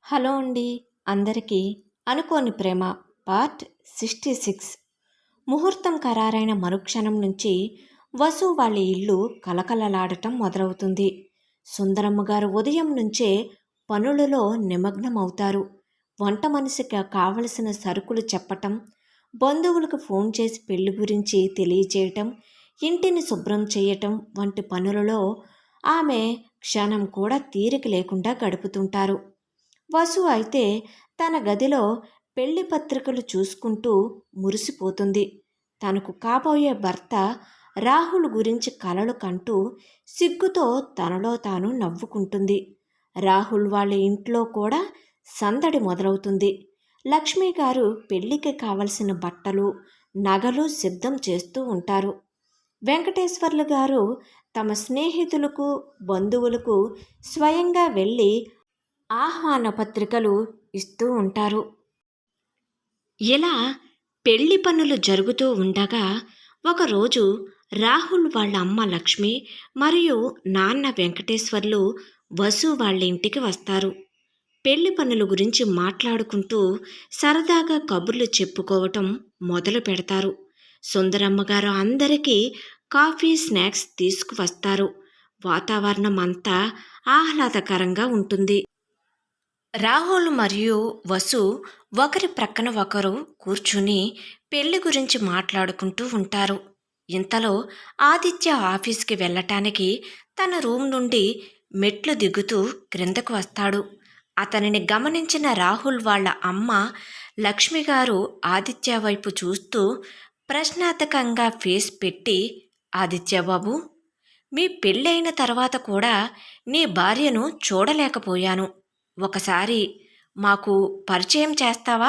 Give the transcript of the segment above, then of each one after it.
Hello అండి అందరికీ. అనుకోని ప్రేమ పార్ట్ 66. ముహూర్తం ఖరారైన మరుక్షణం నుంచి వసు వాళ్ళ ఇల్లు కలకలలాడటం మొదలవుతుంది. సుందరమ్మ గారు ఉదయం నుంచే పనులలో నిమగ్నమవుతారు. వంట మనిషికి కావలసిన సరుకులు చెప్పటం, బంధువులకు ఫోన్ చేసి పెళ్లి గురించి తెలియచేయటం, ఇంటిని శుభ్రం చేయటం వంటి పనులలో ఆమె క్షణం కూడా తీరిక లేకుండా గడుపుతుంటారు. వసు అయితే తన గదిలో పెళ్లి పత్రికలు చూసుకుంటూ మురిసిపోతుంది. తనకు కాబోయే భర్త రాహుల్ గురించి కలలు కంటూ సిగ్గుతో తనలో తాను నవ్వుకుంటుంది. రాహుల్ వాళ్ళ ఇంట్లో కూడా సందడి మొదలవుతుంది. లక్ష్మి గారు పెళ్లికి కావలసిన బట్టలు, నగలు సిద్ధం చేస్తూ ఉంటారు. వెంకటేశ్వర్లు గారు తమ స్నేహితులకు, బంధువులకు స్వయంగా వెళ్ళి ఆహ్వాన పత్రికలు ఇస్తూ ఉంటారు. ఇలా పెళ్లి పనులు జరుగుతూ ఉండగా ఒకరోజు రాహుల్ వాళ్ళ అమ్మ లక్ష్మి మరియు నాన్న వెంకటేశ్వర్లు వసు వాళ్ళ ఇంటికి వస్తారు. పెళ్లి పనుల గురించి మాట్లాడుకుంటూ సరదాగా కబుర్లు చెప్పుకోవటం మొదలు పెడతారు. సుందరమ్మగారు అందరికీ కాఫీ, స్నాక్స్ తీసుకువస్తారు. వాతావరణం అంతా ఆహ్లాదకరంగా ఉంటుంది. రాహుల్ మరియు వసు ఒకరి ప్రక్కన ఒకరు కూర్చుని పెళ్లి గురించి మాట్లాడుకుంటూ ఉంటారు. ఇంతలో ఆదిత్య ఆఫీస్కి వెళ్ళటానికి తన రూమ్ నుండి మెట్లు దిగుతూ క్రిందకు వస్తాడు. అతనిని గమనించిన రాహుల్ వాళ్ళ అమ్మ లక్ష్మి గారు ఆదిత్య వైపు చూస్తూ ప్రశ్నార్థకంగా ఫేస్ పెట్టి, ఆదిత్య బాబు, మీ పెళ్ళైన తర్వాత కూడా నీ భార్యను చూడలేకపోయాను. ఒకసారి మాకు పరిచయం చేస్తావా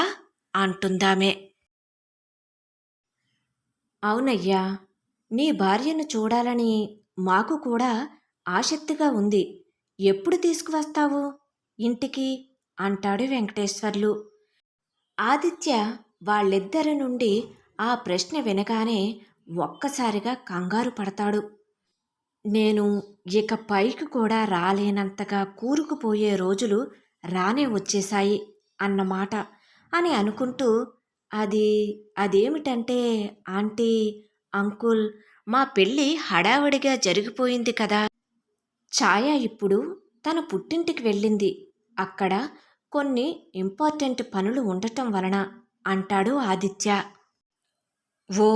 అంటుందామే. అవునయ్యా, నీ భార్యను చూడాలని మాకు కూడా ఆసక్తిగా ఉంది. ఎప్పుడు తీసుకువస్తావు ఇంటికి అంటాడు వెంకటేశ్వర్లు. ఆదిత్య వాళ్ళిద్దరి నుండి ఆ ప్రశ్న వినగానే ఒక్కసారిగా కంగారు పడతాడు. నేను ఇక పైకి కూడా రాలేనంతగా కూరుకుపోయే రోజులు రానే వచ్చేశాయి అన్నమాట అని అనుకుంటూ, అదేమిటంటే ఆంటీ, అంకుల్, మా పెళ్ళి హడావడిగా జరిగిపోయింది కదా. ఛాయ ఇప్పుడు తన పుట్టింటికి వెళ్ళింది. అక్కడ కొన్ని ఇంపార్టెంట్ పనులు ఉండటం వలన అంటాడు ఆదిత్య. ఓ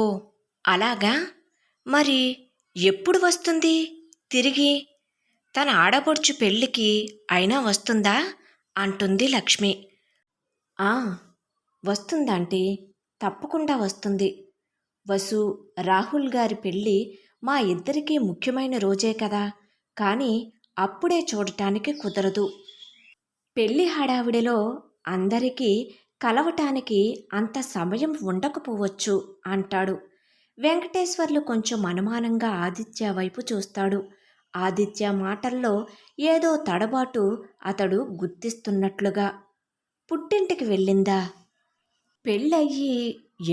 అలాగా, మరి ఎప్పుడు వస్తుంది తిరిగి? తన ఆడపడుచు పెళ్ళికి అయినా వస్తుందా అంటుంది లక్ష్మి. ఆ వస్తుందంటే తప్పకుండా వస్తుంది. వసు, రాహుల్ గారి పెళ్ళి మా ఇద్దరికీ ముఖ్యమైన రోజే కదా, కానీ అప్పుడే చూడటానికి కుదరదు. పెళ్లి హడావిడిలో అందరికీ కలవటానికి అంత సమయం ఉండకపోవచ్చు అంటాడు. వెంకటేశ్వర్లు కొంచెం అనుమానంగా ఆదిత్య వైపు చూస్తాడు. ఆదిత్య మాటల్లో ఏదో తడబాటు అతడు గుర్తిస్తున్నట్లుగా. పుట్టింటికి వెళ్ళిందా? పెళ్ళయ్యి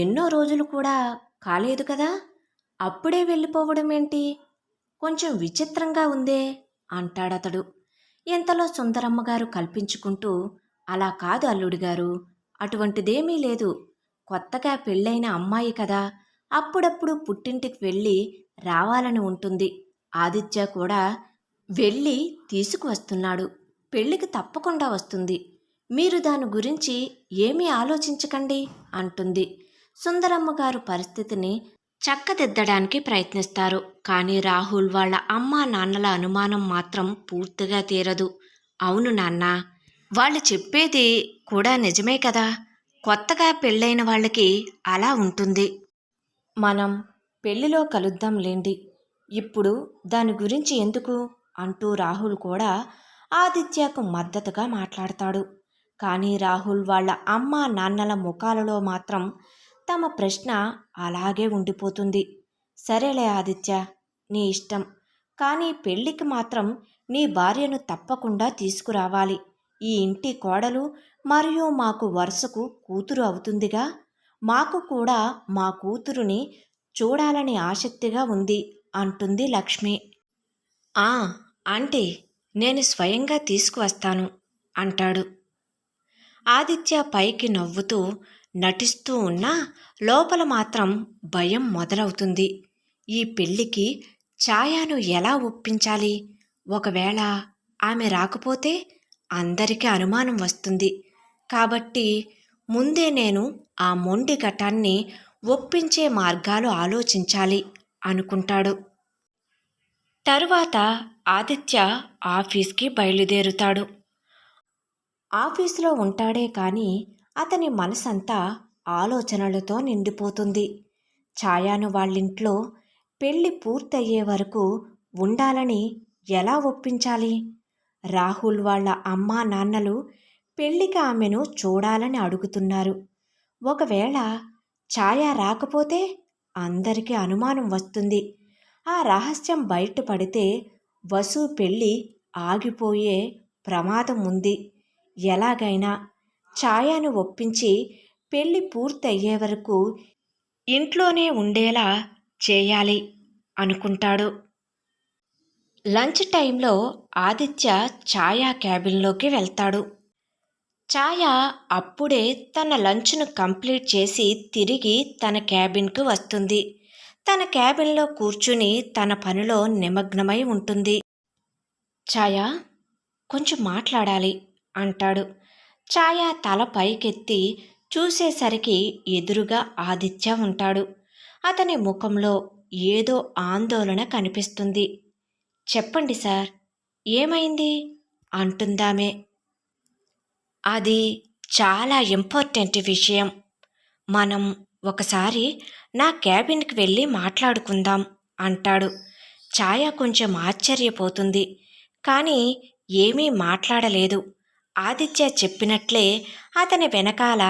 ఎన్నో రోజులు కూడా కాలేదు కదా, అప్పుడే వెళ్ళిపోవడం ఏంటి? కొంచెం విచిత్రంగా ఉందే అంటాడతడు. ఇంతలో సుందరమ్మగారు కల్పించుకుంటూ, అలా కాదు అల్లుడు గారు, అటువంటిదేమీ లేదు. కొత్తగా పెళ్ళైన అమ్మాయి కదా, అప్పుడప్పుడు పుట్టింటికి వెళ్ళి రావాలని ఉంటుంది. ఆదిత్య కూడా వెళ్ళి తీసుకువస్తున్నాడు. పెళ్ళికి తప్పకుండా వస్తుంది. మీరు దాని గురించి ఏమీ ఆలోచించకండి అంటుంది. సుందరమ్మగారు పరిస్థితిని చక్కదిద్దడానికి ప్రయత్నిస్తారు. కానీ రాహుల్ వాళ్ళ అమ్మా నాన్నల అనుమానం మాత్రం పూర్తిగా తీరదు. అవును నాన్న, వాళ్ళు చెప్పేది కూడా నిజమే కదా, కొత్తగా పెళ్ళైన వాళ్ళకి అలా ఉంటుంది. మనం పెళ్లిలో కలుద్దాంలేండి, ఇప్పుడు దాని గురించి ఎందుకు అంటూ రాహుల్ కూడా ఆదిత్యకు మద్దతుగా మాట్లాడతాడు. కానీ రాహుల్ వాళ్ళ అమ్మా నాన్నల ముఖాలలో మాత్రం తమ ప్రశ్న అలాగే ఉండిపోతుంది. సరేలే ఆదిత్య, నీ ఇష్టం, కానీ పెళ్ళికి మాత్రం నీ భార్యను తప్పకుండా తీసుకురావాలి. ఈ ఇంటి కోడలు మరియు మాకు వరుసకు కూతురు అవుతుందిగా, మాకు కూడా మా కూతురుని చూడాలని ఆసక్తిగా ఉంది అంటుంది లక్ష్మి. ఆంటీ, నేను స్వయంగా తీసుకువస్తాను అంటాడు. ఆదిత్య పైకి నవ్వుతూ నటిస్తూ ఉన్నా లోపల మాత్రం భయం మొదలవుతుంది. ఈ పెళ్ళికి ఛాయాను ఎలా ఒప్పించాలి? ఒకవేళ ఆమె రాకపోతే అందరికీ అనుమానం వస్తుంది. కాబట్టి ముందే నేను ఆ మొండి ఘటాన్ని ఒప్పించే మార్గాలు ఆలోచించాలి అనుకుంటాడు. తరువాత ఆదిత్య ఆఫీస్కి బయలుదేరుతాడు. ఆఫీసులో ఉంటాడే కానీ అతని మనసంతా ఆలోచనలతో నిండిపోతుంది. ఛాయాను వాళ్ళింట్లో పెళ్లి పూర్తయ్యే వరకు ఉండాలని ఎలా ఒప్పించాలి? రాహుల్ వాళ్ళ అమ్మా నాన్నలు పెళ్లికి ఆమెను చూడాలని అడుగుతున్నారు. ఒకవేళ ఛాయ రాకపోతే అందరికీ అనుమానం వస్తుంది. ఆ రహస్యం బయటపడితే వసు పెళ్ళి ఆగిపోయే ప్రమాదం ఉంది. ఎలాగైనా ఛాయను ఒప్పించి పెళ్లి పూర్తయ్యే వరకు ఇంట్లోనే ఉండేలా చేయాలి అనుకుంటాడు. లంచ్ టైంలో ఆదిత్య ఛాయా క్యాబిన్లోకి వెళ్తాడు. ఛాయ అప్పుడే తన లంచ్ను కంప్లీట్ చేసి తిరిగి తన క్యాబిన్కు వస్తుంది. తన క్యాబిన్లో కూర్చుని తన పనిలో నిమగ్నమై ఉంటుంది. ఛాయ, కొంచెం మాట్లాడాలి అంటాడు. ఛాయ తల పైకెత్తి చూసేసరికి ఎదురుగా ఆదిత్య ఉంటాడు. అతని ముఖంలో ఏదో ఆందోళన కనిపిస్తుంది. చెప్పండి సార్, ఏమైంది అంటుందామే. అది చాలా ఇంపార్టెంట్ విషయం. మనం ఒకసారి నా క్యాబిన్కి వెళ్ళి మాట్లాడుకుందాం అంటాడు. ఛాయ కొంచెం ఆశ్చర్యపోతుంది. కానీ ఏమీ మాట్లాడలేదు. ఆదిత్య చెప్పినట్లే అతని వెనకాల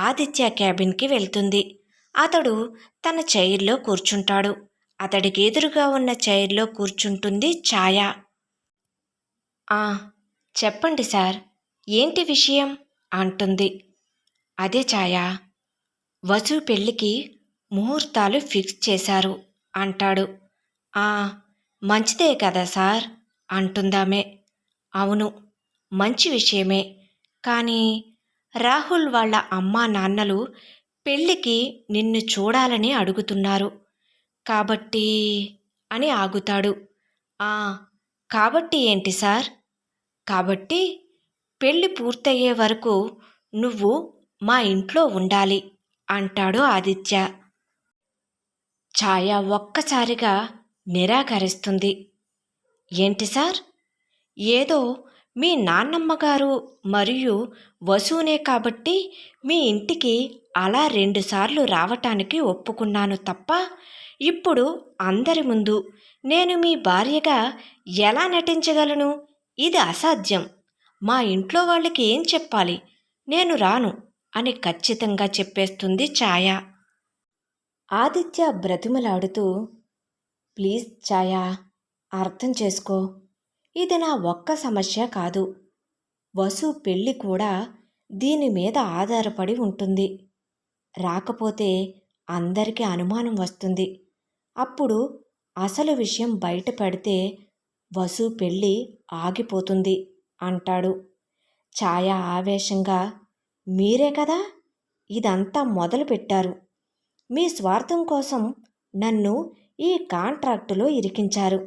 ఆదిత్య క్యాబిన్కి వెళ్తుంది. అతడు తన చైర్లో కూర్చుంటాడు. అతడికి ఎదురుగా ఉన్న చైర్లో కూర్చుంటుంది ఛాయ. చెప్పండి సార్, ఏంటి విషయం అంటుంది. అదే ఛాయ, వసు పెళ్ళికి ముహూర్తాలు ఫిక్స్ చేశారు అంటాడు. మంచిదే కదా సార్ అంటుందామే. అవును, మంచి విషయమే. కానీ రాహుల్ వాళ్ళ అమ్మా నాన్నలు పెళ్ళికి నిన్ను చూడాలని అడుగుతున్నారు కాబట్టి అని ఆగుతాడు. కాబట్టి ఏంటి సార్? కాబట్టి పెళ్ళి పూర్తయ్యే వరకు నువ్వు మా ఇంట్లో ఉండాలి అంటాడు ఆదిత్య. ఛాయ ఒక్కసారిగా నిరాకరిస్తుంది. ఏంటి సార్? ఏదో మీ నాన్నమ్మగారు మరియు వసునే కాబట్టి మీ ఇంటికి అలా 2 సార్లు రావటానికి ఒప్పుకున్నాను తప్ప ఇప్పుడు అందరి ముందు నేను మీ భార్యగా ఎలా నటించగలను? ఇది అసాధ్యం. మా ఇంట్లో వాళ్ళకి ఏం చెప్పాలి? నేను రాను అని ఖచ్చితంగా చెప్పేస్తుంది ఛాయ. ఆదిత్య బ్రతిమలాడుతూ, ప్లీజ్ ఛాయ, అర్థం చేసుకో. ఇది నా ఒక్క సమస్య కాదు. వసు పెళ్ళి కూడా దీని మీద ఆధారపడి ఉంటుంది. రాకపోతే అందరికీ అనుమానం వస్తుంది. అప్పుడు అసలు విషయం బయటపడితే వసు పెళ్ళి ఆగిపోతుంది అంటాడు. ఛాయ ఆవేశంగా, మీరే కదా ఇదంతా మొదలుపెట్టారు. మీ స్వార్థం కోసం నన్ను ఈ కాంట్రాక్టులో ఇరికించారు.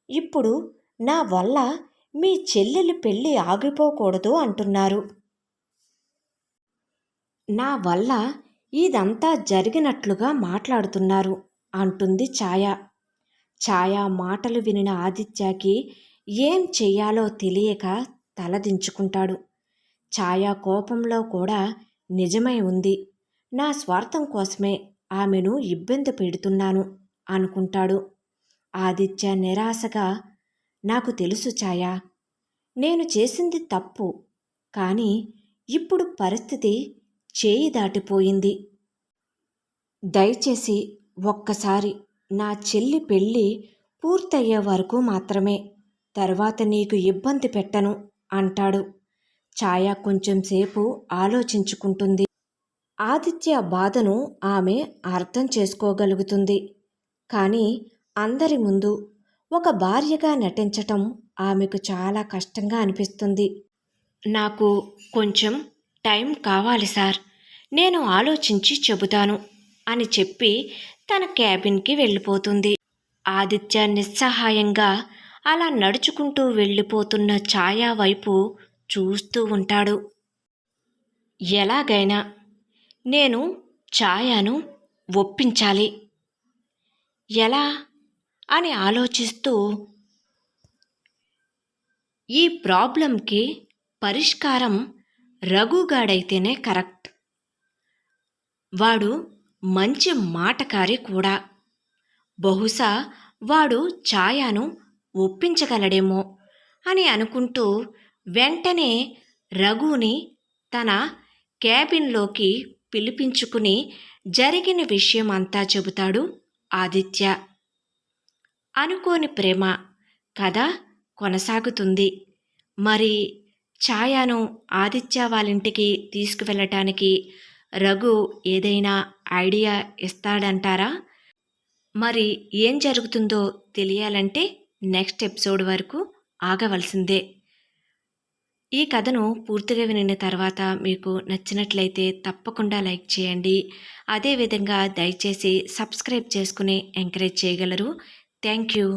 ఇప్పుడు నా వల్ల మీ చెల్లెలి పెళ్ళి ఆగిపోకూడదు అంటున్నారు. నా వల్ల ఇదంతా జరిగినట్లుగా మాట్లాడుతున్నారు అంటుంది ఛాయ. ఛాయ మాటలు వినిన ఆదిత్యకి ఏం చెయ్యాలో తెలియక తలదించుకుంటాడు. ఛాయ కోపంలో కూడా నిజమై ఉంది. నా స్వార్థం కోసమే ఆమెను ఇబ్బంది పెడుతున్నాను అనుకుంటాడు. ఆదిత్య నిరాశగా, నాకు తెలుసు ఛాయ, నేను చేసింది తప్పు. కానీ ఇప్పుడు పరిస్థితి చేయి దాటిపోయింది. దయచేసి ఒక్కసారి నా చెల్లి పెళ్ళి పూర్తయ్యే వరకు మాత్రమే, తర్వాత నీకు ఇబ్బంది పెట్టను అంటాడు. ఛాయ కొంచెంసేపు ఆలోచించుకుంటుంది. ఆదిత్య బాధను ఆమె అర్థం చేసుకోగలుగుతుంది. కానీ అందరి ముందు ఒక భార్యగా నటించటం ఆమెకు చాలా కష్టంగా అనిపిస్తుంది. నాకు కొంచెం టైం కావాలి సార్, నేను ఆలోచించి చెబుతాను అని చెప్పి తన క్యాబిన్కి వెళ్ళిపోతుంది. ఆదిత్య నిస్సహాయంగా అలా నడుచుకుంటూ వెళ్ళిపోతున్న ఛాయా వైపు చూస్తూ ఉంటాడు. ఎలాగైనా నేను ఛాయాను ఒప్పించాలి. ఎలా అని ఆలోచిస్తూ ఈ ప్రాబ్లంకి పరిష్కారం రఘుగాడైతేనే కరెక్ట్. వాడు మంచి మాటకారి కూడా. బహుశా వాడు ఛాయాను ఒప్పించగలడేమో అని అనుకుంటూ వెంటనే రఘుని తన క్యాబిన్లోకి పిలిపించుకుని జరిగిన విషయం అంతా చెబుతాడు ఆదిత్య. అనుకోని ప్రేమ కథ కొనసాగుతుంది. మరి ఛాయాను ఆదిత్య వాళ్ళింటికి తీసుకువెళ్ళటానికి రఘు ఏదైనా ఐడియా ఇస్తాడంటారా? మరి ఏం జరుగుతుందో తెలియాలంటే నెక్స్ట్ ఎపిసోడ్ వరకు ఆగవలసిందే. ఈ కథను పూర్తిగా వినిన తర్వాత మీకు నచ్చినట్లయితే తప్పకుండా లైక్ చేయండి. అదేవిధంగా దయచేసి సబ్స్క్రైబ్ చేసుకుని ఎంకరేజ్ చేయగలరు. Thank you.